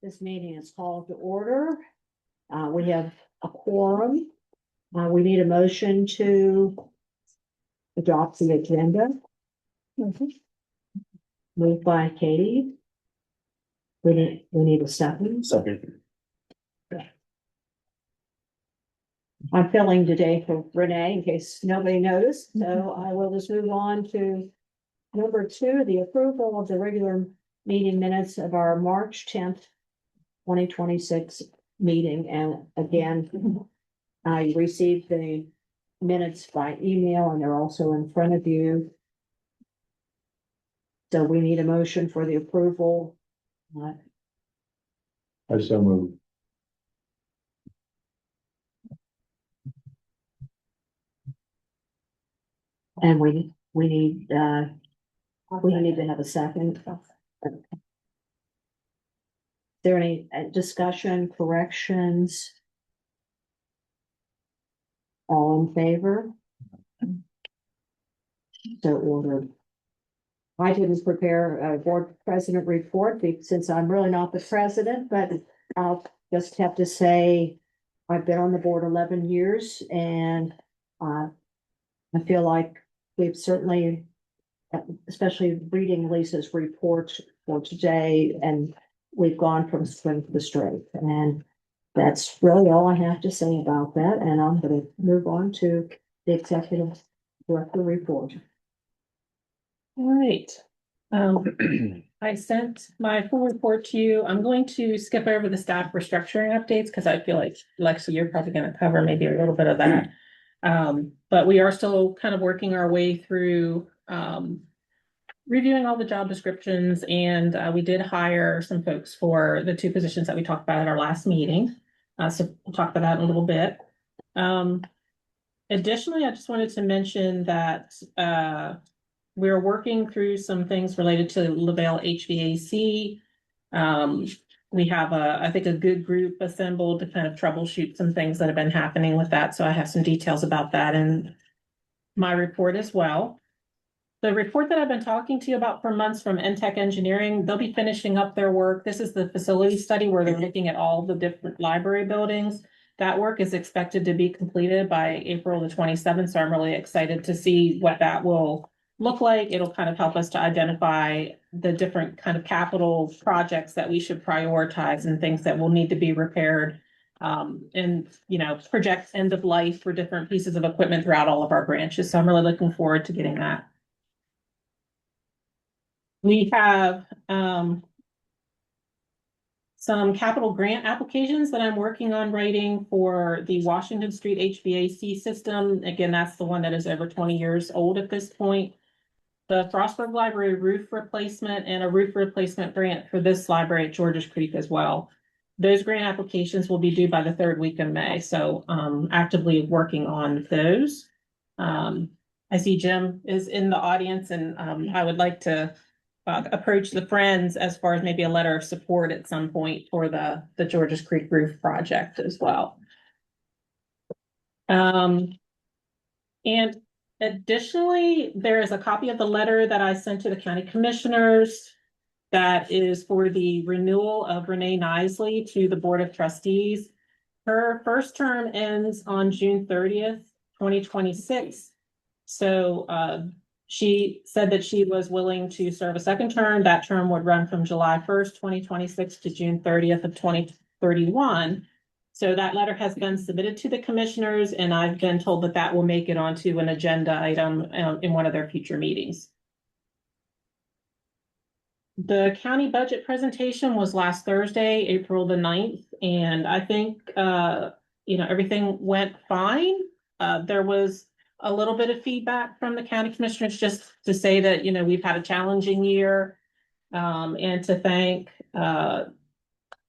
This meeting is called to order. We have a quorum. We need a motion to adopt the agenda. Moved by Katie. We need a second. Second. I'm filling today for Renee in case nobody noticed, so I will just move on to number 2, the approval of the regular meeting minutes of our March 10th, 2026 meeting. And again, I received the minutes by email and they're also in front of you. So we need a motion for the approval. I so moved. And we need to have a second. Is there any discussion, corrections? All in favor? So ordered. I didn't prepare a board president report since I'm really not the president, but I'll just have to say I've been on the board 11 years and I feel like we've certainly, especially reading Lisa's report for today, and we've gone from strength to strength. And that's really all I have to say about that. And I'm going to move on to the executive director report. All right. I sent my full report to you. I'm going to skip over the staff restructuring updates because I feel like, Lexi, you're probably going to cover maybe a little bit of that. But we are still kind of working our way through reviewing all the job descriptions, and we did hire some folks for the 2 positions that we talked about at our last meeting. So we'll talk about that in a little bit. Additionally, I just wanted to mention that we're working through some things related to LaVale HVAC. We have I think a good group assembled to kind of troubleshoot some things that have been happening with that. So I have some details about that in my report as well. The report that I've been talking to you about for months from NTech Engineering, they'll be finishing up their work. This is the facility study where they're looking at all the different library buildings. That work is expected to be completed by April the 27th. So I'm really excited to see what that will look like. It'll kind of help us to identify the different kind of capital projects that we should prioritize and things that will need to be repaired, and, project end of life for different pieces of equipment throughout all of our branches. So I'm really looking forward to getting that. We have some capital grant applications that I'm working on writing for the Washington Street HVAC system. Again, that's the one that is over 20 years old at this point. The Frostburg Library roof replacement and a roof replacement grant for this library at Georges Creek as well. Those grant applications will be due by the 3rd week of May. So actively working on those. I see Jim is in the audience, and I would like to approach the Friends as far as maybe a letter of support at some point for the Georges Creek roof project as well. And additionally, there is a copy of the letter that I sent to the county commissioners that is for the renewal of Renee Nisley to the Board of Trustees. Her first term ends on June 30th, 2026. So she said that she was willing to serve a second term. That term would run from July 1st, 2026 to June 30th of 2031. So that letter has been submitted to the commissioners, and I've been told that that will make it onto an agenda item in one of their future meetings. The county budget presentation was last Thursday, April the 9th, and I think, everything went fine. There was a little bit of feedback from the county commissioners just to say that, we've had a challenging year, and to thank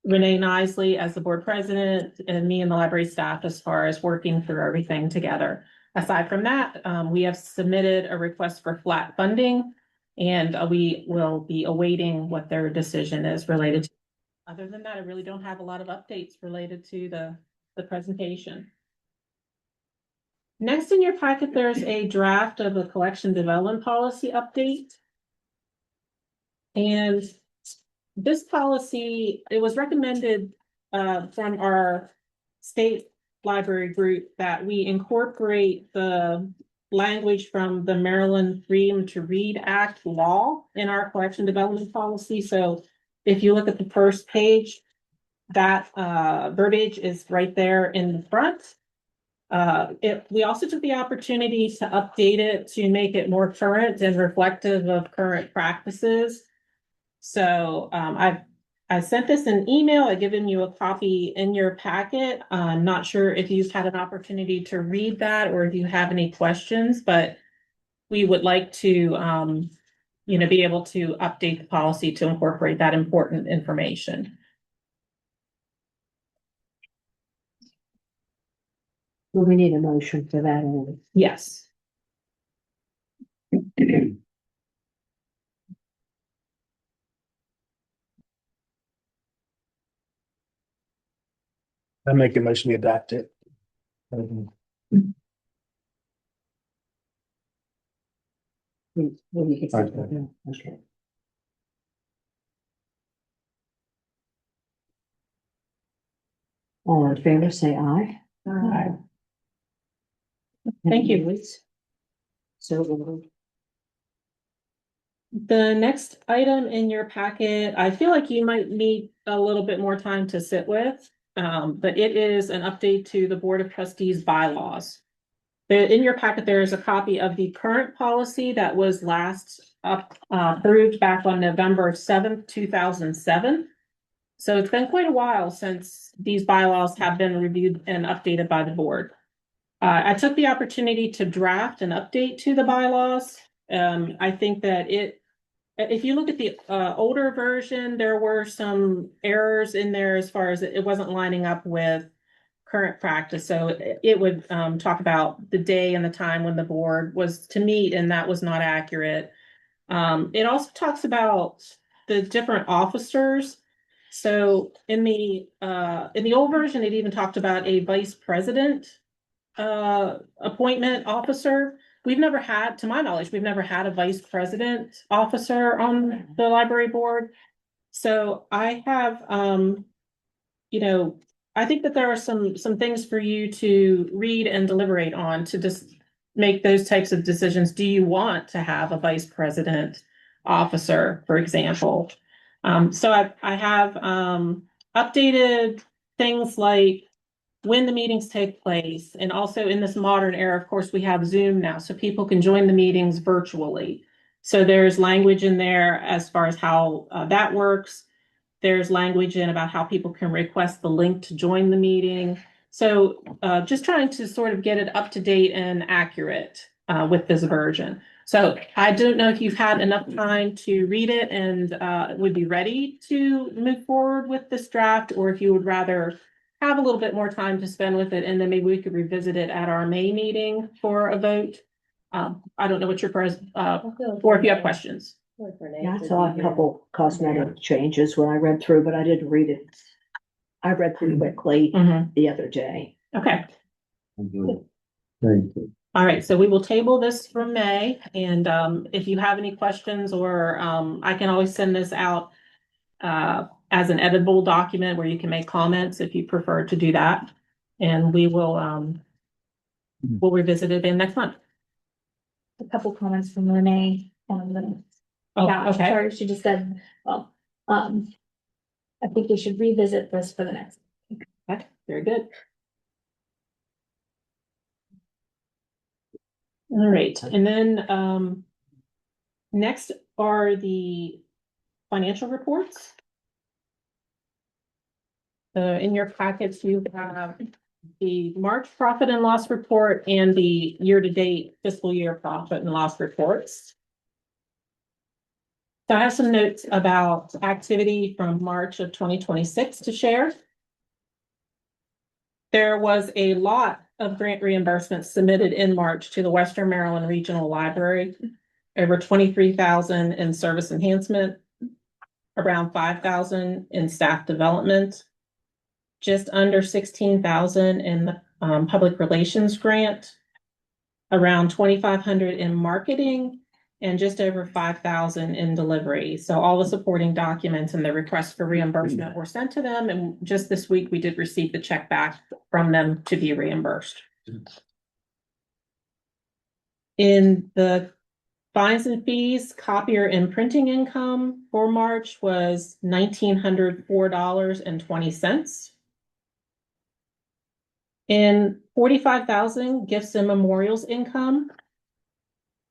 Renee Nisley as the board president and me and the library staff as far as working through everything together. Aside from that, we have submitted a request for flat funding, and we will be awaiting what their decision is related to. Other than that, I really don't have a lot of updates related to the presentation. Next in your packet, there's a draft of a collection development policy update. And this policy, it was recommended from our state library group that we incorporate the language from the Maryland Freedom to Read Act law in our collection development policy. So if you look at the first page, that verbiage is right there in the front. We also took the opportunity to update it to make it more current and reflective of current practices. So I sent this an email. I've given you a copy in your packet. I'm not sure if you've had an opportunity to read that or if you have any questions, but we would like to be able to update the policy to incorporate that important information. Well, we need a motion for that. Anyway. Yes. I make a motion to adopt it. Okay. All in favor, say aye. Aye. Thank you. So, The next item in your packet, I feel like you might need a little bit more time to sit with, but it is an update to the Board of Trustees bylaws. In your packet, there is a copy of the current policy that was last approved back on November 7th, 2007. So it's been quite a while since these bylaws have been reviewed and updated by the board. I took the opportunity to draft an update to the bylaws. I think that if you look at the older version, there were some errors in there as far as it wasn't lining up with current practice. So it would talk about the day and the time when the board was to meet, and that was not accurate. It also talks about the different officers. So in the old version, it even talked about a vice president appointment officer. We've never had, to my knowledge, we've never had a vice president officer on the library board. So I have, I think that there are some things for you to read and deliberate on to just make those types of decisions. Do you want to have a vice president officer, for example? So I have updated things like when the meetings take place, and also in this modern era, of course, we have Zoom now, so people can join the meetings virtually. So there's language in there as far as how that works. There's language in about how people can request the link to join the meeting. So just trying to sort of get it up to date and accurate with this version. So I don't know if you've had enough time to read it and would be ready to move forward with this draft, or if you would rather have a little bit more time to spend with it, and then maybe we could revisit it at our May meeting for a vote. I don't know what your or if you have questions. yeah, I saw a couple cosmetic changes when I read through, but I didn't read it. I read through quickly the other day. Okay. Thank you. All right, so we will table this for May, and if you have any questions, or I can always send this out as an editable document where you can make comments if you prefer to do that. And we will we'll revisit it again next month. A couple comments from Renee on the. Oh, Yeah, okay. sorry, she just said, well, I think we should revisit this for the next. Okay, very good. All right, and then next are the financial reports. In your packets, you have the March profit and loss report and the year-to-date fiscal year profit and loss reports. So I have some notes about activity from March of 2026 to share. There was a lot of grant reimbursements submitted in March to the Western Maryland Regional Library. Over 23,000 in service enhancement, around 5,000 in staff development, just under 16,000 in the public relations grant, around 2,500 in marketing, and just over 5,000 in delivery. So all the supporting documents and the request for reimbursement were sent to them. And just this week, we did receive the check back from them to be reimbursed. In the fines and fees, copier and printing income for March was $1,904.20. In 45,000 gifts and memorials income,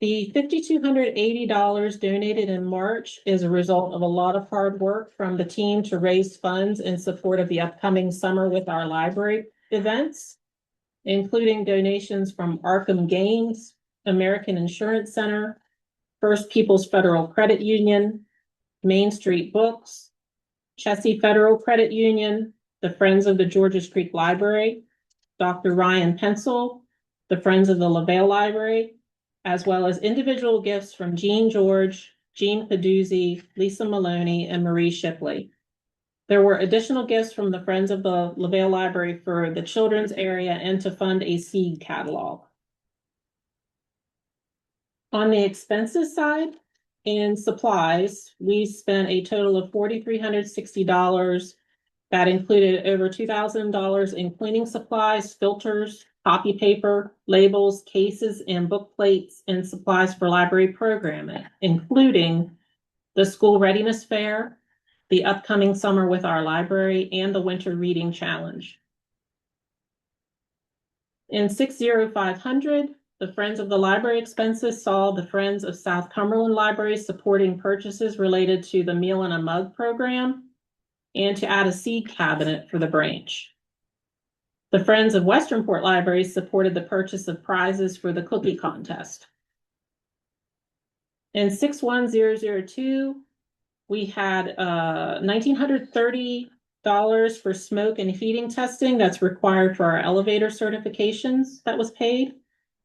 the $5,280 donated in March is a result of a lot of hard work from the team to raise funds in support of the upcoming Summer with Our Library events, including donations from Arkham Games, American Insurance Center, First People's Federal Credit Union, Main Street Books, Chessie Federal Credit Union, the Friends of the Georges Creek Library, Dr. Ryan Pencil, the Friends of the LaVale Library, as well as individual gifts from Jean George, Jean Paduzzi, Lisa Maloney, and Marie Shipley. There were additional gifts from the Friends of the LaVale Library for the children's area and to fund a seed catalog. On the expenses side, in supplies, we spent a total of $4,360. That included over $2,000 in cleaning supplies, filters, copy paper, labels, cases, and book plates, and supplies for library programming, including the School Readiness Fair, the upcoming Summer with Our Library, and the Winter Reading Challenge. In 60500, the Friends of the Library expenses saw the Friends of South Cumberland Library supporting purchases related to the Meal in a Mug program and to add a seed cabinet for the branch. The Friends of Westernport Library supported the purchase of prizes for the cookie contest. In 61002, we had $1,930 for smoke and heating testing that's required for our elevator certifications that was paid,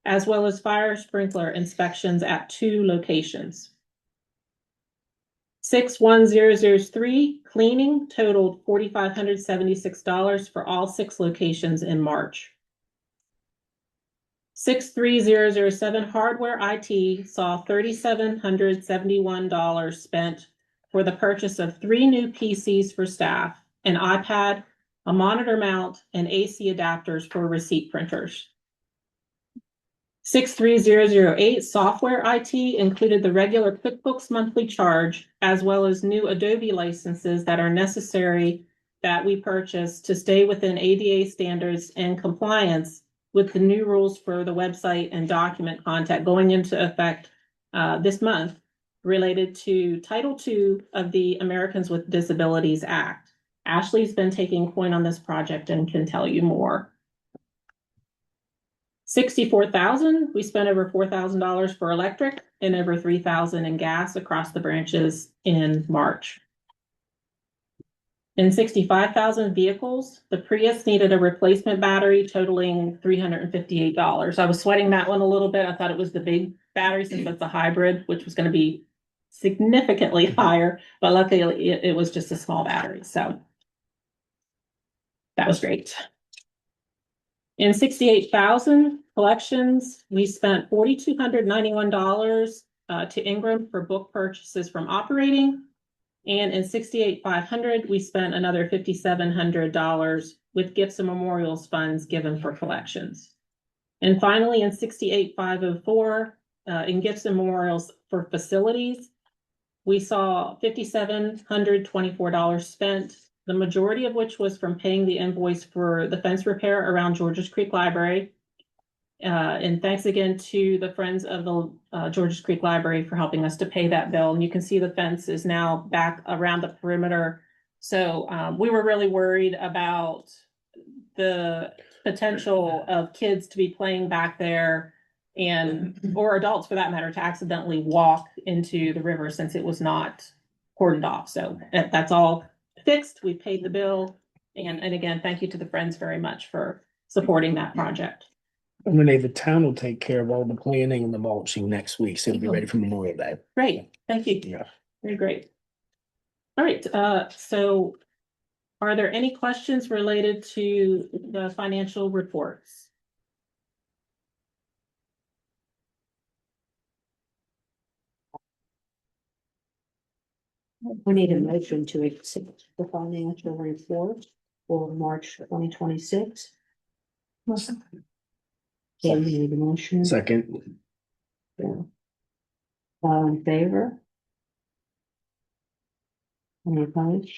as well as fire sprinkler inspections at 2 locations. 61003 cleaning totaled $4,576 for all 6 locations in March. 63007 hardware IT saw $3,771 spent for the purchase of 3 new PCs for staff, an iPad, a monitor mount, and AC adapters for receipt printers. 63008 software IT included the regular QuickBooks monthly charge, as well as new Adobe licenses that are necessary that we purchase to stay within ADA standards and compliance with the new rules for the website and document content going into effect this month related to Title II of the Americans with Disabilities Act. Ashley's been taking point on this project and can tell you more. 64,000, we spent over $4,000 for electric and over $3,000 in gas across the branches in March. In 65,000 vehicles, the Prius needed a replacement battery totaling $358. I was sweating that one a little bit. I thought it was the big battery since it's a hybrid, which was going to be significantly higher, but luckily it was just a small battery. So that was great. In 68,000 collections, we spent $4,291 to Ingram for book purchases from operating. And in 68,500, we spent another $5,700 with gifts and memorials funds given for collections. And finally, in 68,504, in gifts and memorials for facilities, we saw $5,724 spent, the majority of which was from paying the invoice for the fence repair around Georges Creek Library. And thanks again to the Friends of the Georges Creek Library for helping us to pay that bill. And you can see the fence is now back around the perimeter. So we were really worried about the potential of kids to be playing back there or adults for that matter to accidentally walk into the river since it was not cordoned off. So that's all fixed. We paid the bill. And again, thank you to the Friends very much for supporting that project. Renee, the town will take care of all the planning and the mulching next week, so it'll be ready for Memorial Day. Great, thank you. Yeah. Very great. All right, so are there any questions related to the financial reports? We need a motion to accept the financial report for March 2026. Can we need a motion? Second. Yeah. All in favor? Any opposed?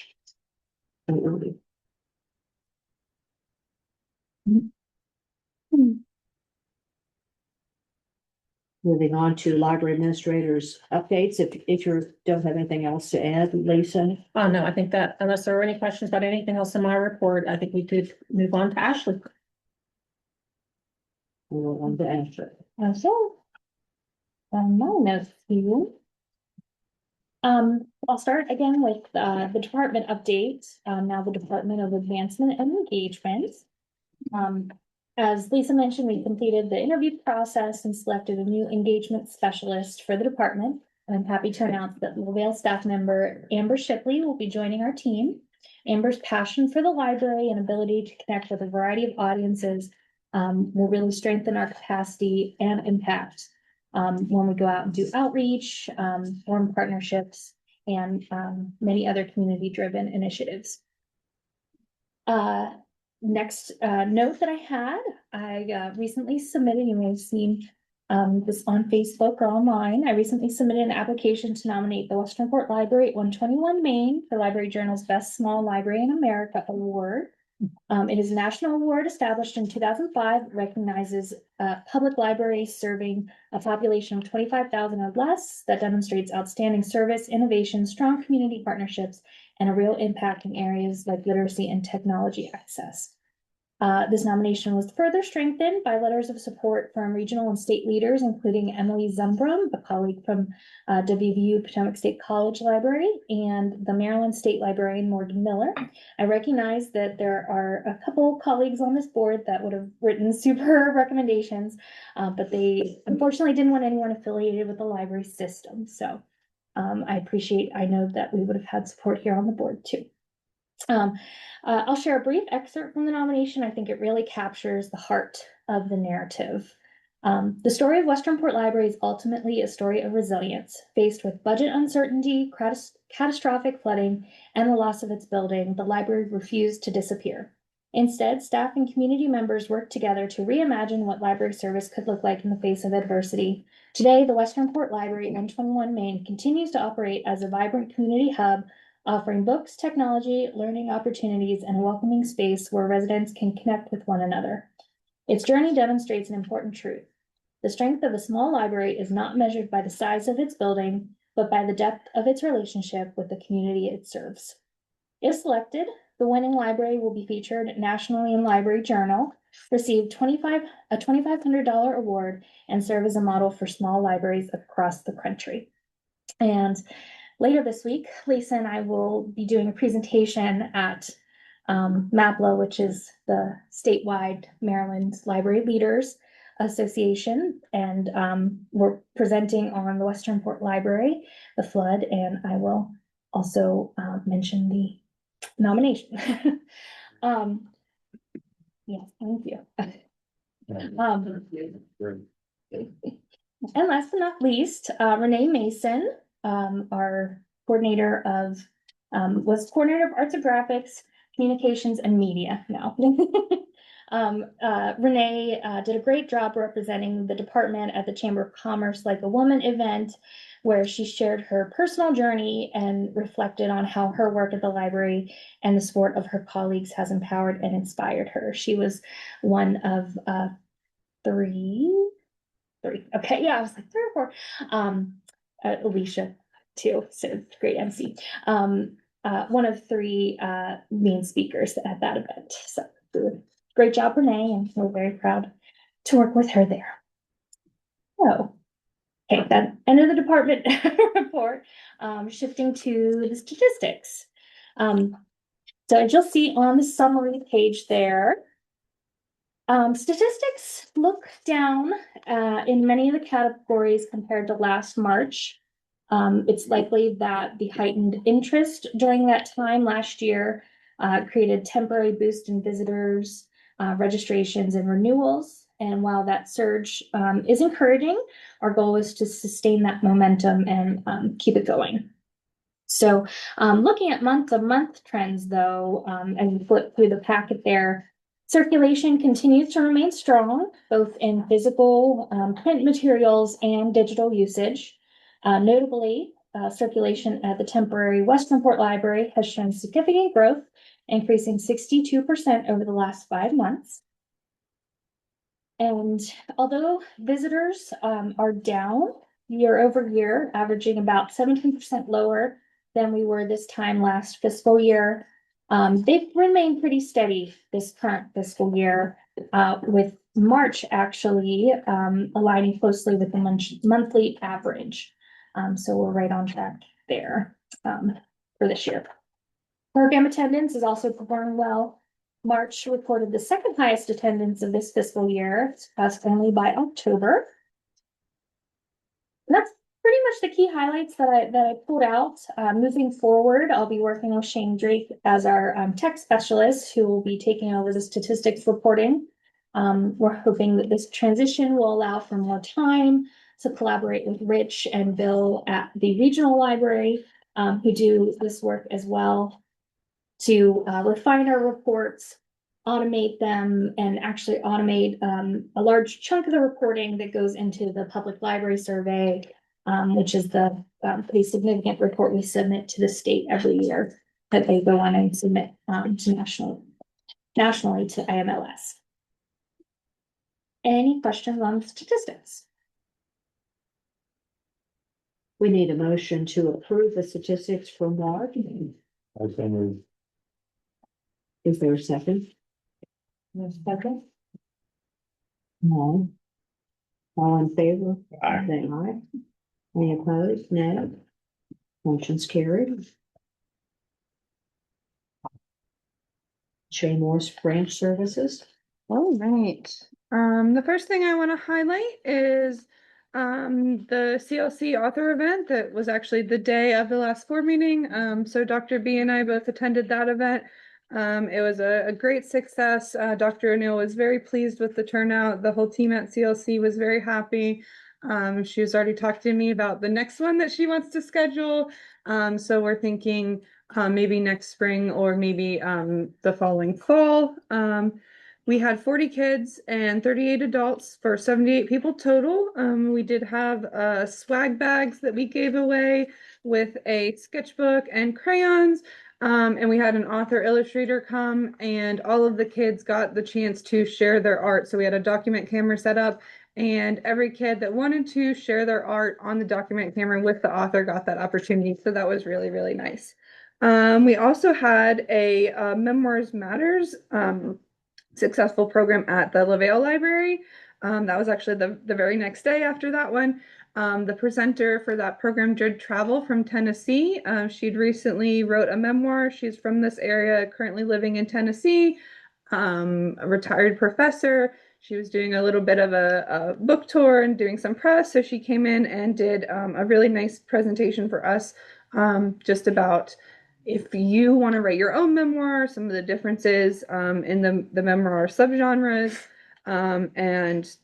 Moving on to library administrators updates, if you don't have anything else to add, Lisa. Oh, no, I think that unless there are any questions about anything else in my report, I think we could move on to Ashley. We'll on to answer. So. My notes here. I'll start again with the department update, now the Department of Advancement and Engagement. As Lisa mentioned, we completed the interview process and selected a new engagement specialist for the department. And I'm happy to announce that Louisville staff member Amber Shipley will be joining our team. Amber's passion for the library and ability to connect with a variety of audiences will really strengthen our capacity and impact when we go out and do outreach, form partnerships, and many other community-driven initiatives. Next note that I recently submitted, you may have seen this on Facebook or online. I recently submitted an application to nominate the Westernport Library at 121 Main for Library Journal's Best Small Library in America Award. It is a national award established in 2005, recognizes public libraries serving a population of 25,000 or less that demonstrates outstanding service, innovation, strong community partnerships, and a real impact in areas like literacy and technology access. This nomination was further strengthened by letters of support from regional and state leaders, including Emily Zumbrum, a colleague from WVU Potomac State College Library, and the Maryland State Librarian Morgan Miller. I recognize that there are a couple colleagues on this board that would have written super recommendations, but they unfortunately didn't want anyone affiliated with the library system. So I know that we would have had support here on the board too. I'll share a brief excerpt from the nomination. I think it really captures the heart of the narrative. The story of Westernport Library is ultimately a story of resilience. Faced with budget uncertainty, catastrophic flooding, and the loss of its building, the library refused to disappear. Instead, staff and community members worked together to reimagine what library service could look like in the face of adversity. Today, the Westernport Library, 121 Main, continues to operate as a vibrant community hub, offering books, technology, learning opportunities, and a welcoming space where residents can connect with one another. Its journey demonstrates an important truth. The strength of a small library is not measured by the size of its building, but by the depth of its relationship with the community it serves. If selected, the winning library will be featured nationally in Library Journal, receive a $2,500 award, and serve as a model for small libraries across the country. And later this week, Lisa and I will be doing a presentation at MAPLA, which is the statewide Maryland Library Leaders Association. And we're presenting on the Westernport Library, the flood, and I will also mention the nomination. Yeah, thank you. And last but not least, Renee Mason, our coordinator of, was coordinator of arts and graphics, communications, and media now. Renee did a great job representing the department at the Chamber of Commerce Like a Woman event, where she shared her personal journey and reflected on how her work at the library and the support of her colleagues has empowered and inspired her. She was one of three. Okay, yeah, I was like 3 or 4. Alicia too, so great MC. One of 3 main speakers at that event. So great job, Renee, and we're very proud to work with her there. So, okay, that end of the department report. Shifting to the statistics. So as you'll see on the summary page there, statistics look down in many of the categories compared to last March. It's likely that the heightened interest during that time last year created temporary boost in visitors, registrations, and renewals. And while that surge is encouraging, our goal is to sustain that momentum and keep it going. So looking at month-to-month trends though, and flip through the packet there, circulation continues to remain strong, both in physical print materials and digital usage. Notably, circulation at the temporary Westernport Library has shown significant growth, increasing 62% over the last 5 months. And although visitors are down year over year, averaging about 17% lower than we were this time last fiscal year, they've remained pretty steady this current fiscal year, with March actually aligning closely with the monthly average. So we're right on track there for this year. Program attendance is also performing well. March reported the second highest attendance of this fiscal year, surpassed only by October. And that's pretty much the key highlights that I pulled out. Moving forward, I'll be working with Shane Drake as our tech specialist, who will be taking over the statistics reporting. We're hoping that this transition will allow for more time to collaborate with Rich and Bill at the regional library, who do this work as well, to refine our reports, automate them, and actually automate a large chunk of the reporting that goes into the public library survey, which is the pretty significant report we submit to the state every year that they go on and submit to nationally to AMLS. Any questions on statistics? We need a motion to approve the statistics for March. Is there a second? No second? No. All in favor? Aye. Say aye. Any opposed? No. Motion's carried. Shane Morse Branch Services. All right. The first thing I want to highlight is the CLC author event that was actually the day of the last board meeting. So Dr. B and I both attended that event. It was a great success. Dr. O'Neill was very pleased with the turnout. The whole team at CLC was very happy. She was already talking to me about the next one that she wants to schedule. So we're thinking maybe next spring or maybe the following fall. We had 40 kids and 38 adults for 78 people total. We did have swag bags that we gave away with a sketchbook and crayons. And we had an author illustrator come, and all of the kids got the chance to share their art. So we had a document camera set up, and every kid that wanted to share their art on the document camera with the author got that opportunity. So that was really, really nice. We also had a Memoirs Matters successful program at the LaVale Library. That was actually the very next day after that one. The presenter for that program did travel from Tennessee. She'd recently wrote a memoir. She's from this area, currently living in Tennessee, a retired professor. She was doing a little bit of a book tour and doing some press. So she came in and did a really nice presentation for us, just about if you want to write your own memoir, some of the differences in the memoir subgenres. And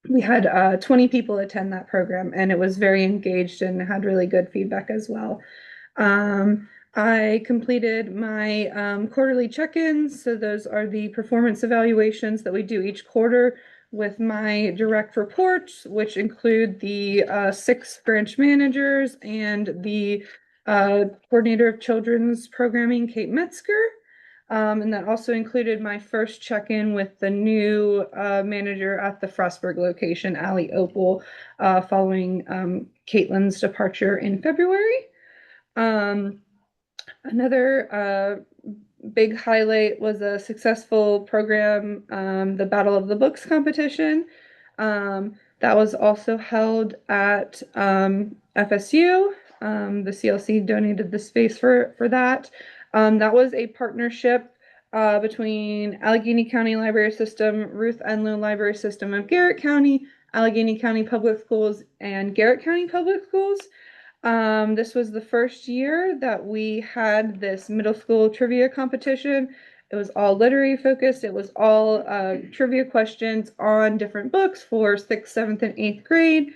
we had 20 people attend that program, and it was very engaged and had really good feedback as well. I completed my quarterly check-ins. So those are the performance evaluations that we do each quarter with my direct reports, which include the 6 branch managers and the coordinator of children's programming, Kate Metzger. And that also included my first check-in with the new manager at the Frostburg location, Allie Opal, following Caitlin's departure in February. Another big highlight was a successful program, the Battle of the Books competition. That was also held at FSU. The CLC donated the space for that. That was a partnership between Allegheny County Library System, Ruth Enlow Library System of Garrett County, Allegheny County Public Schools, and Garrett County Public Schools. This was the first year that we had this middle school trivia competition. It was all literary focused. It was all trivia questions on different books for 6th, 7th, and 8th grade.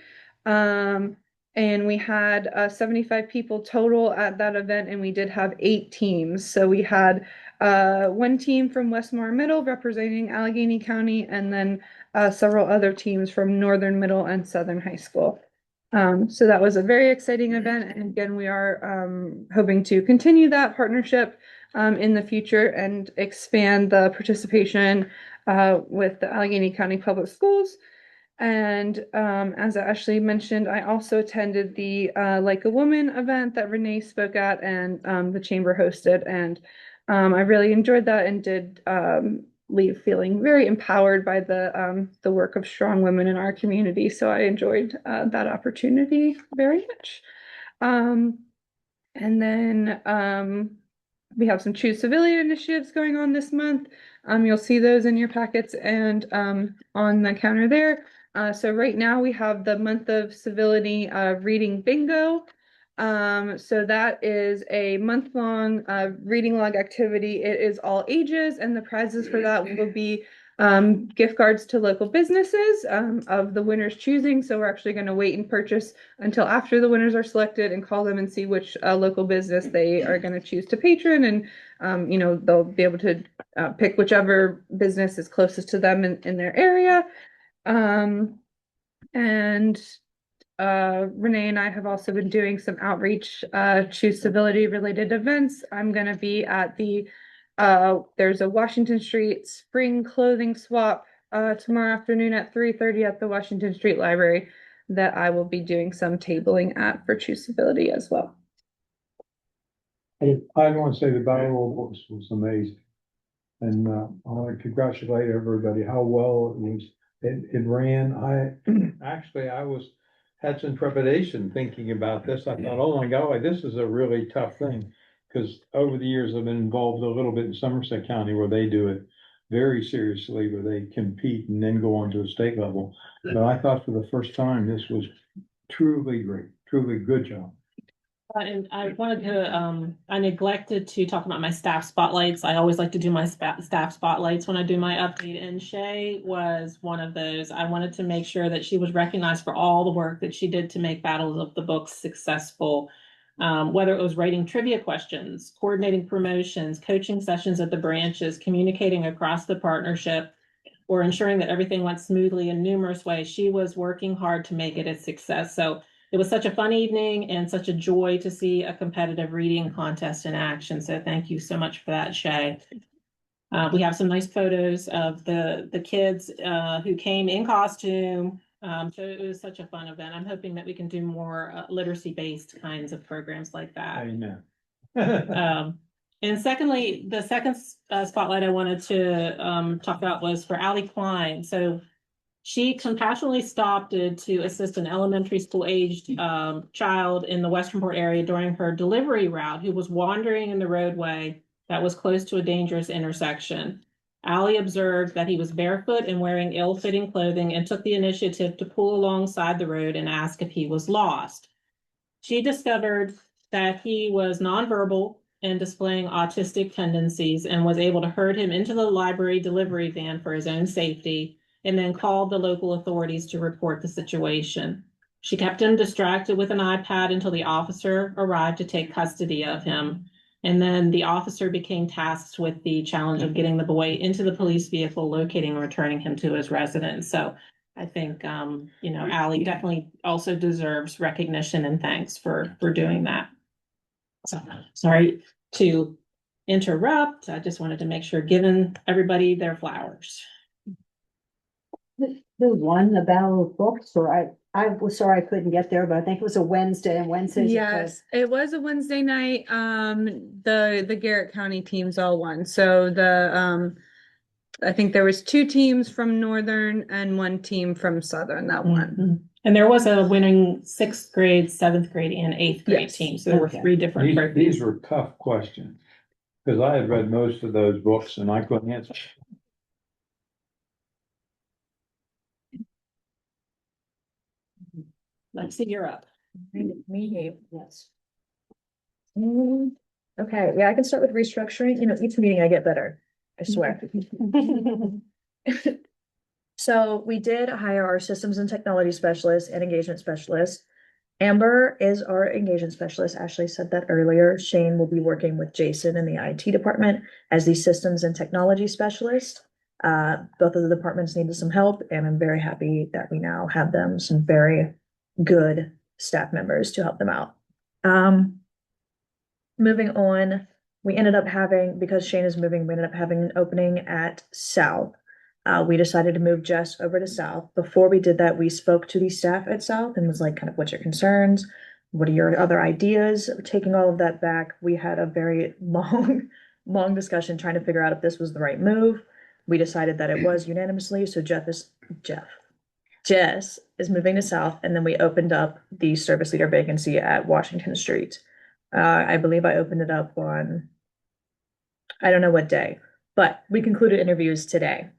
And we had 75 people total at that event, and we did have 8 teams. So we had one team from Westmore Middle representing Allegheny County, and then several other teams from Northern Middle and Southern High School. So that was a very exciting event. And again, we are hoping to continue that partnership in the future and expand the participation with the Allegheny County Public Schools. And as Ashley mentioned, I also attended the Like a Woman event that Renee spoke at, and the chamber hosted. And I really enjoyed that and did leave feeling very empowered by the work of strong women in our community. So I enjoyed that opportunity very much. And then we have some Choose Civilian initiatives going on this month. You'll see those in your packets and on the counter there. So right now we have the month of civility reading bingo. So that is a month-long reading log activity. It is all ages, and the prizes for that will be gift cards to local businesses of the winners choosing. So we're actually going to wait and purchase until after the winners are selected and call them and see which local business they are going to choose to patron. And, you know, they'll be able to pick whichever business is closest to them in their area. And Renee and I have also been doing some outreach to civility related events. I'm going to be at there's a Washington Street spring clothing swap tomorrow afternoon at 3:30 at the Washington Street Library that I will be doing some tabling at for Choose Civility as well. I want to say the Battle Roll Books was amazing. And I want to congratulate everybody how well it was. It ran. I had some trepidation thinking about this. I thought, oh my God, this is a really tough thing. Because over the years I've been involved a little bit in Somerset County where they do it very seriously, where they compete and then go on to a state level. But I thought for the first time, this was truly great, truly good job. And I wanted to, I neglected to talk about my staff spotlights. I always like to do my staff spotlights when I do my update, and Shay was one of those. I wanted to make sure that she was recognized for all the work that she did to make Battles of the Books successful. Whether it was writing trivia questions, coordinating promotions, coaching sessions at the branches, communicating across the partnership, or ensuring that everything went smoothly in numerous ways, she was working hard to make it a success. So it was such a fun evening and such a joy to see a competitive reading contest in action. So thank you so much for that, Shay. We have some nice photos of the kids who came in costume. So it was such a fun event. I'm hoping that we can do more literacy-based kinds of programs like that. Amen. And secondly, the second spotlight I wanted to talk about was for Allie Klein. So she compassionately stopped to assist an elementary school aged child in the Westernport area during her delivery route who was wandering in the roadway that was close to a dangerous intersection. Allie observed that he was barefoot and wearing ill-fitting clothing and took the initiative to pull alongside the road and ask if he was lost. She discovered that he was nonverbal and displaying autistic tendencies and was able to herd him into the library delivery van for his own safety, and then called the local authorities to report the situation. She kept him distracted with an iPad until the officer arrived to take custody of him. And then the officer became tasked with the challenge of getting the boy into the police vehicle, locating and returning him to his residence. So I think, you know, Allie definitely also deserves recognition and thanks for doing that. So sorry to interrupt. I just wanted to make sure giving everybody their flowers. Who won the Battle of Books? Or I was sorry I couldn't get there, but I think it was a Wednesday, and Wednesdays. Yes, it was a Wednesday night. The Garrett County teams all won. So I think there was 2 teams from Northern and 1 team from Southern that won. Mm-hmm. And there was a winning 6th grade, 7th grade, and 8th grade team. So there were 3 different. These were tough questions because I had read most of those books and I couldn't answer. Let's see, you're up. Me, Yes. okay, yeah, I can start with restructuring. You know, each meeting I get better, I swear. So we did hire our systems and technology specialist and engagement specialist. Amber is our engagement specialist. Ashley said that earlier. Shane will be working with Jason in the IT department as the systems and technology specialist. Both of the departments needed some help, and I'm very happy that we now have them, some very good staff members to help them out. Moving on, we ended up having, because Shane is moving, we ended up having an opening at South. We decided to move Jess over to South. Before we did that, we spoke to the staff at South and was like, kind of, what's your concerns? What are your other ideas? Taking all of that back, we had a very long discussion trying to figure out if this was the right move. We decided that it was unanimously, so Jess is moving to South, and then we opened up the service leader vacancy at Washington Street. I believe I opened it up on, I don't know what day, but we concluded interviews today.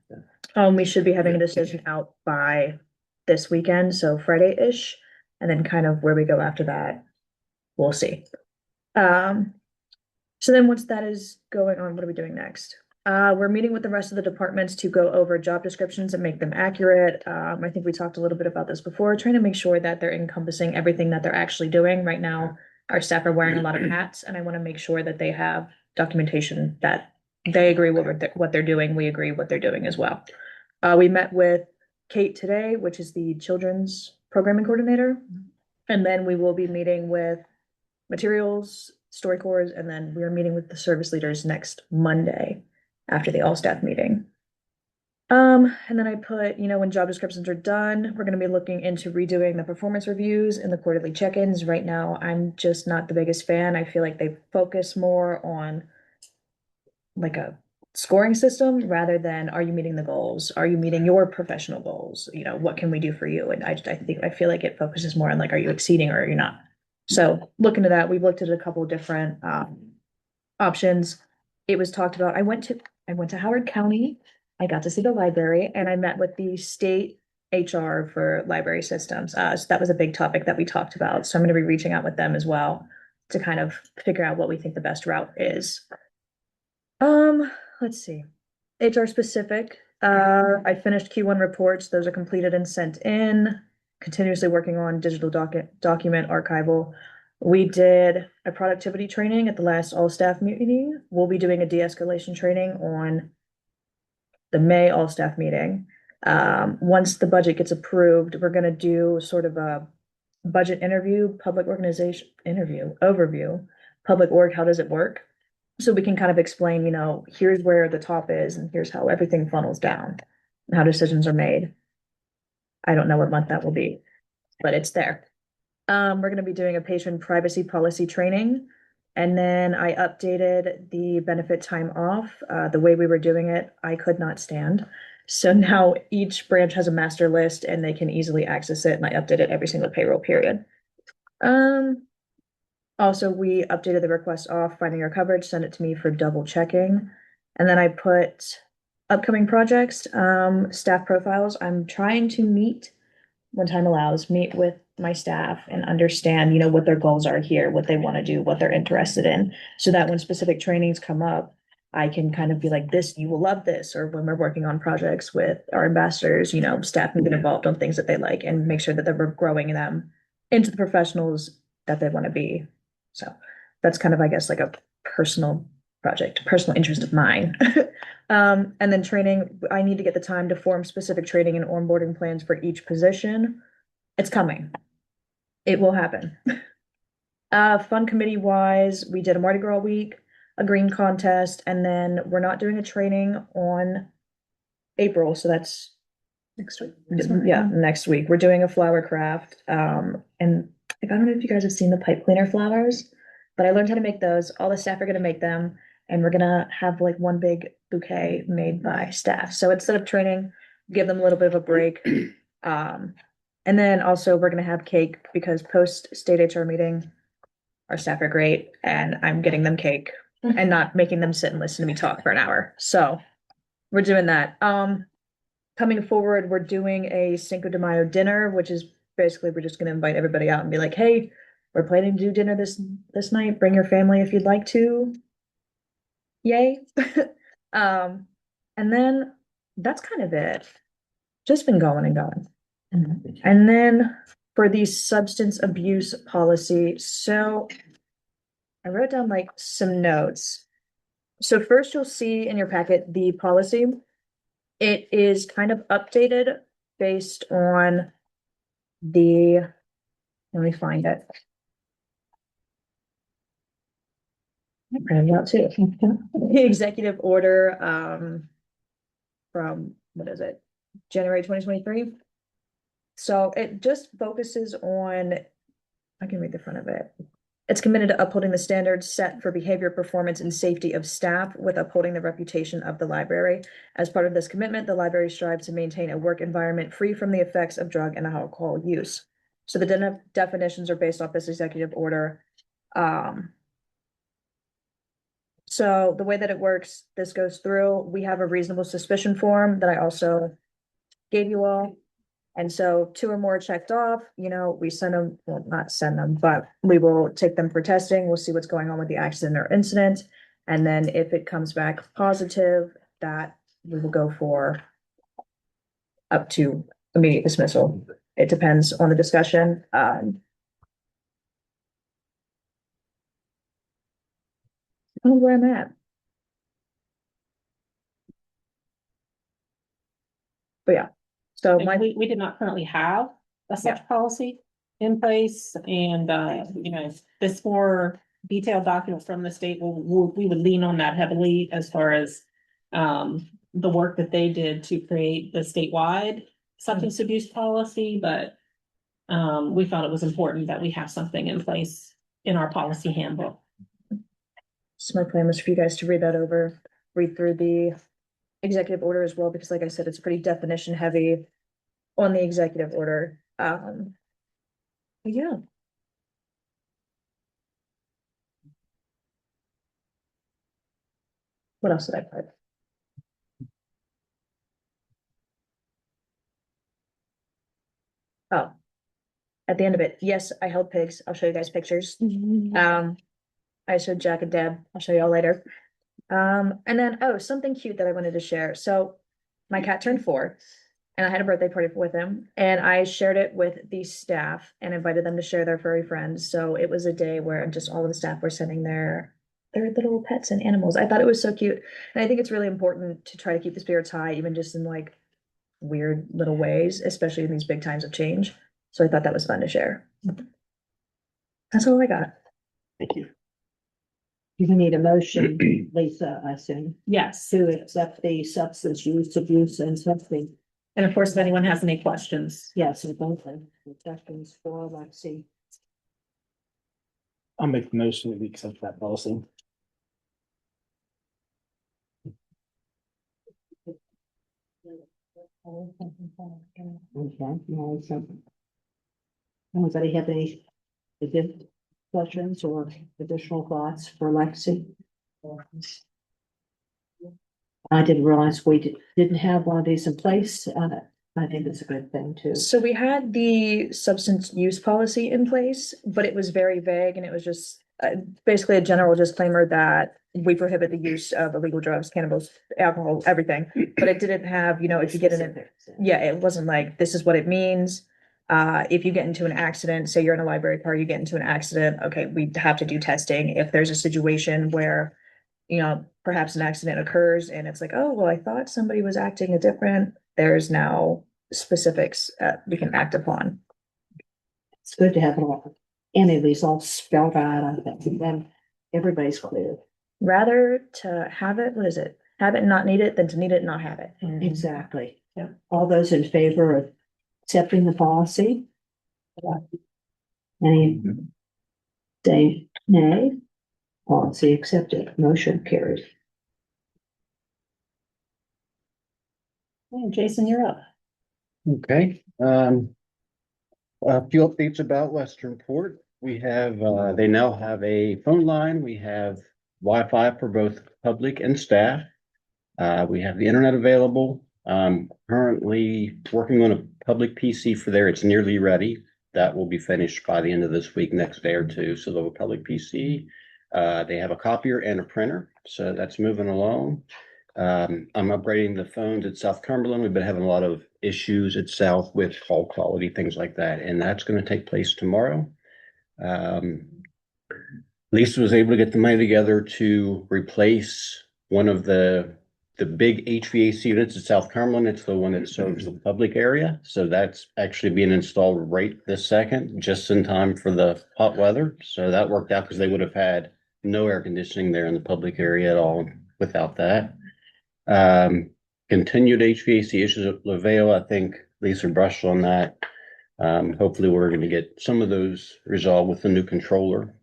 We should be having a decision out by this weekend, so Friday-ish, and then kind of where we go after that, we'll see. So then once that is going on, what are we doing next? We're meeting with the rest of the departments to go over job descriptions and make them accurate. I think we talked a little bit about this before, trying to make sure that they're encompassing everything that they're actually doing. Right now, our staff are wearing a lot of hats, and I want to make sure that they have documentation that they agree with what they're doing. We agree what they're doing as well. We met with Kate today, which is the children's programming coordinator. And then we will be meeting with materials, StoryCorps, and then we're meeting with the service leaders next Monday after the all-staff meeting. And then I put, when job descriptions are done, we're gonna be looking into redoing the performance reviews and the quarterly check-ins. Right now, I'm just not the biggest fan. I feel like they focus more on like a scoring system rather than, are you meeting the goals? Are you meeting your professional goals? What can we do for you? And I feel like it focuses more on like, are you exceeding or are you not? So look into that. We've looked at a couple of different options. It was talked about. I went to Howard County. I got to see the library, and I met with the state HR for library systems. So that was a big topic that we talked about. So I'm going to be reaching out with them as well to kind of figure out what we think the best route is. Let's see. HR specific. I finished Q1 reports. Those are completed and sent in. Continuously working on digital document archival. We did a productivity training at the last all-staff meeting. We'll be doing a de-escalation training on the May all-staff meeting. Once the budget gets approved, we're gonna do sort of a budget interview, public organization interview, overview, public org, how does it work? So we can kind of explain, here's where the top is and here's how everything funnels down and how decisions are made. I don't know what month that will be, but it's there. We're gonna be doing a patient privacy policy training. And then I updated the benefit time off. The way we were doing it, I could not stand. So now each branch has a master list and they can easily access it, and I update it every single payroll period. Also, we updated the request off, finding our coverage, send it to me for double checking. And then I put upcoming projects, staff profiles. I'm trying to meet when time allows, meet with my staff and understand, what their goals are here, what they want to do, what they're interested in. So that when specific trainings come up, I can kind of be like, this, you will love this. Or when we're working on projects with our ambassadors, staff can get involved on things that they like and make sure that they're growing them into the professionals that they want to be. So that's kind of, I guess, like a personal project, personal interest of mine. And then training, I need to get the time to form specific training and onboarding plans for each position. It's coming. It will happen. Fun committee wise, we did a Mardi Gras week, a green contest, and then we're not doing a training on April, so that's next week. Yeah, next week. We're doing a flower craft. And I don't know if you guys have seen the pipe cleaner flowers, but I learned how to make those. All the staff are gonna make them, and we're gonna have like one big bouquet made by staff. So instead of training, give them a little bit of a break. And then also we're gonna have cake because post state HR meeting, our staff are great and I'm getting them cake and not making them sit and listen to me talk for an hour. So we're doing that. Coming forward, we're doing a Cinco de Mayo dinner, which is basically, we're just gonna invite everybody out and be like, hey, we're planning to do dinner this night. Bring your family if you'd like to. Yay. And then that's kind of it. Just been going and going. And then for the substance abuse policy, so I wrote down like some notes. So first you'll see in your packet, the policy. It is kind of updated based on the, let me find it. I printed it out too. The executive order, from, what is it? January 2023. So it just focuses on, I can read the front of it. It's committed to upholding the standards set for behavior, performance, and safety of staff with upholding the reputation of the library. As part of this commitment, the library strives to maintain a work environment free from the effects of drug and alcohol use. So the definitions are based off this executive order. So the way that it works, this goes through, we have a reasonable suspicion form that I also gave you all. And so 2 or more checked off, you know, we send them, well, not send them, but we will take them for testing. We'll see what's going on with the accident or incident. And then if it comes back positive, that we will go for up to immediate dismissal. It depends on the discussion. I don't know where I'm at. But yeah, so And my, we did not currently have a such policy in place, and, you know, this more detailed document from the state, we would lean on that heavily as far as the work that they did to create the statewide substance abuse policy, but we thought it was important that we have something in place in our policy handbook. so my plan was for you guys to read that over, read through the executive order as well, because like I said, it's pretty definition heavy on the executive order. Yeah. What else did I put? Oh. At the end of it, yes, I held pigs. I'll show you guys pictures. I showed Jack and Deb. I'll show y'all later. And then, oh, something cute that I wanted to share. So my cat turned 4 and I had a birthday party with him and I shared it with the staff and invited them to share their furry friends. So it was a day where just all of the staff were sending their little pets and animals. I thought it was so cute. And I think it's really important to try to keep the spirits high, even just in like weird little ways, especially in these big times of change. So I thought that was fun to share. That's all I got. Thank you. You need a motion, Lisa, I assume, Yes, to accept the substance use abuse and something. and of course, if anyone has any questions. Yes, and both of the sections for Lexi. I'll make the motion that we accept that policy. Okay, no, so. Anybody have any additional questions or additional thoughts for Lexi? I didn't realize we didn't have one of these in place. I think it's a good thing too. So we had the substance use policy in place, but it was very vague and it was just basically a general disclaimer that we prohibit the use of illegal drugs, cannabis, alcohol, everything. But it didn't have, you know, if you get in it, yeah, it wasn't like, this is what it means. If you get into an accident, say you're in a library car, you get into an accident, okay, we have to do testing. If there's a situation where, you know, perhaps an accident occurs and it's like, oh, well, I thought somebody was acting a different, there's now specifics we can act upon. It's good to have it all, any of these all spelled out, I think, and then everybody's clear. Rather to have it, what is it? Have it and not need it than to need it and not have it. Exactly. Yeah. All those in favor of accepting the policy? Any say nay? Policy accepted, motion carried. Hey, Jason, you're up. Okay, a few updates about Westernport. We have, they now have a phone line. We have Wi-Fi for both public and staff. We have the internet available. Currently working on a public PC for there. It's nearly ready. That will be finished by the end of this week, next day or two. So they'll have a public PC. They have a copier and a printer. So that's moving along. I'm upgrading the phones at South Cumberland. We've been having a lot of issues at South with call quality, things like that, and that's going to take place tomorrow. Lisa was able to get the money together to replace one of the big HVAC units at South Cumberland. It's the one that serves the public area. So that's actually being installed right this second, just in time for the hot weather. So that worked out because they would have had no air conditioning there in the public area at all without that. Continued HVAC issues at LaVale. I think Lisa brushed on that. Hopefully we're going to get some of those resolved with the new controller.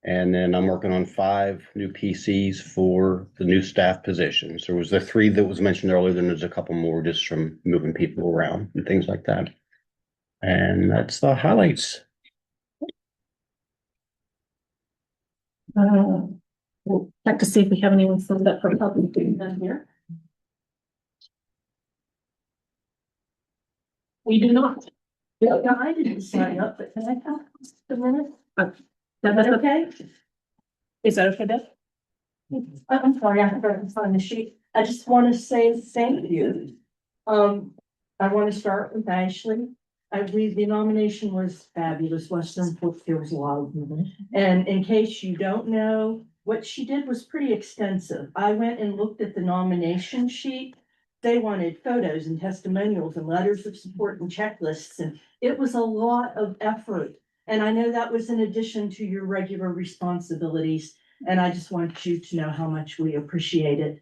And then I'm working on 5 new PCs for the new staff positions. There was the 3 that was mentioned earlier, then there's a couple more just from moving people around and things like that. And that's the highlights. We'll check to see if we have anyone signed up for public down here. We do not. Yeah, I didn't sign up, but can I have a minute? Is Is that okay? Is that okay, Deb? I'm sorry, I forgot to sign the sheet. I just want to say thank you. I want to start with Ashley. I believe the nomination was fabulous. Western Fork, there was a lot of them. And in case you don't know, what she did was pretty extensive. I went and looked at the nomination sheet. They wanted photos and testimonials and letters of support and checklists, and it was a lot of effort. And I know that was in addition to your regular responsibilities. And I just want you to know how much we appreciate it.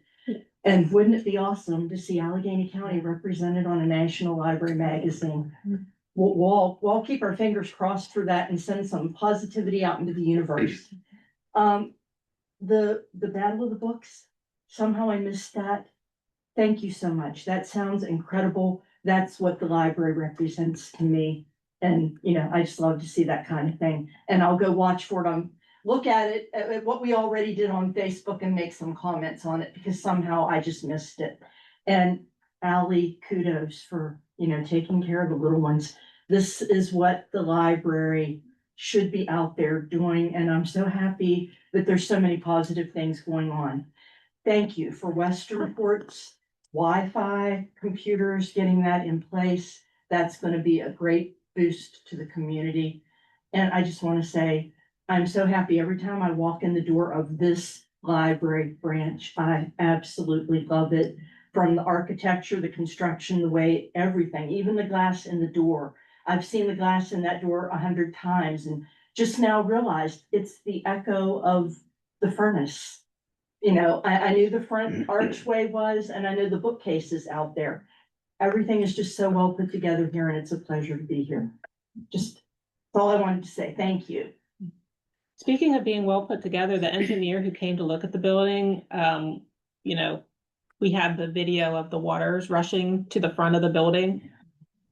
And wouldn't it be awesome to see Allegheny County represented on a National Library magazine? We'll all keep our fingers crossed for that and send some positivity out into the universe. The Battle of the Books, somehow I missed that. Thank you so much. That sounds incredible. That's what the library represents to me. And, you know, I just love to see that kind of thing. And I'll go watch for it look at it, at what we already did on Facebook and make some comments on it because somehow I just missed it. And Allie, kudos for, you know, taking care of the little ones. This is what the library should be out there doing. And I'm so happy that there's so many positive things going on. Thank you for Western Reports, Wi-Fi, computers, getting that in place. That's going to be a great boost to the community. And I just want to say, I'm so happy every time I walk in the door of this library branch. I absolutely love it. From the architecture, the construction, the way, everything, even the glass in the door. I've seen the glass in that door 100 times and just now realized it's the echo of the furnace. You know, I knew the front archway was, and I know the bookcases out there. Everything is just so well put together here and it's a pleasure to be here. Just that's all I wanted to say. Thank you. Speaking of being well put together, the engineer who came to look at the building, you know, we had the video of the waters rushing to the front of the building.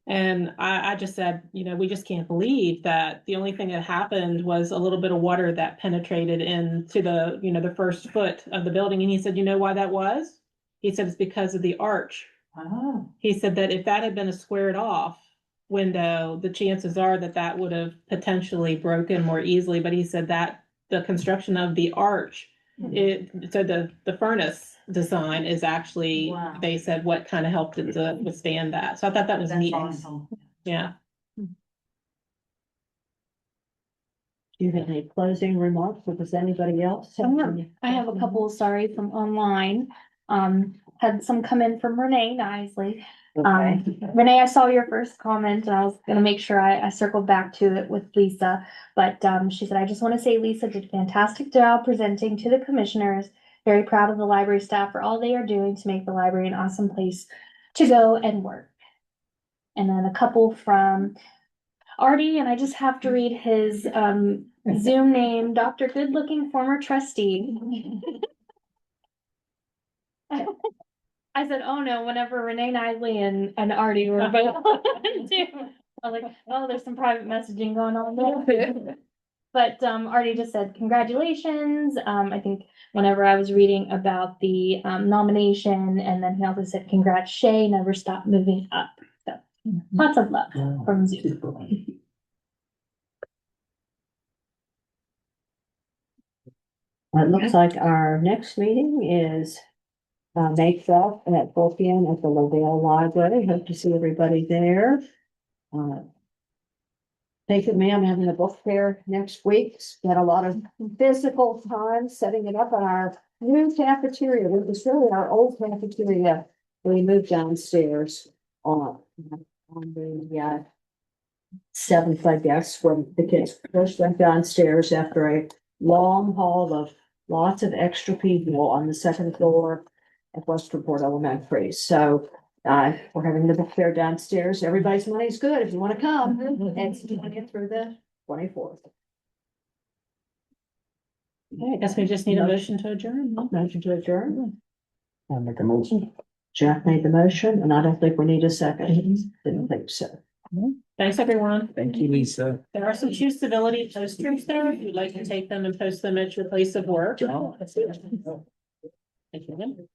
And I just said, you know, we just can't believe that the only thing that happened was a little bit of water that penetrated into the, you know, the first foot of the building. And he said, you know why that was? He said, it's because of the arch. Oh. He said that if that had been a squared off window, the chances are that that would have potentially broken more easily. But he said that the construction of the arch, so the furnace design is actually, Wow. they said what kind of helped it to withstand that. So I thought that was That's neat. awesome. Yeah. Do you have any closing remarks or does anybody else? I have a couple, sorry, from online. Had some come in from Renee Nisley. Okay. Renee, I saw your first comment and I was gonna make sure I circled back to it with Lisa. But she said, I just want to say Lisa did a fantastic job presenting to the commissioners. Very proud of the library staff for all they are doing to make the library an awesome place to go and work. And then a couple from Artie, and I just have to read his Zoom name, Dr. Good Looking Former Trustee. I said, oh no, whenever Renee Nisley and Artie were both on too. I was like, oh, there's some private messaging going on there. But Artie just said, congratulations. I think whenever I was reading about the nomination, and then he also said, congrats, Shay, never stop moving up. So lots of love from Zoom. It looks like our next meeting is May 12th at 4 p.m. at the Lavelle Library. Hope to see everybody there. Thank you, ma'am. Having a book fair next week. Spent a lot of physical time setting it up in our new cafeteria. It was really our old cafeteria. We moved downstairs on the seventh, I guess, when the kids first went downstairs after a long haul of lots of extra people on the second floor at Westernport Elementary. So we're having the book fair downstairs. Everybody's money's good if you want to come. It's 20th through the 24th. Okay, I guess we just need a motion to adjourn. Motion to adjourn. I'll make a motion. Jack made the motion, and I don't think we need a second. Didn't think so. Thanks, everyone. Thank you, Lisa. There are some Choose Civility posters there. If you'd like to take them and post them at your place of work. Thank you.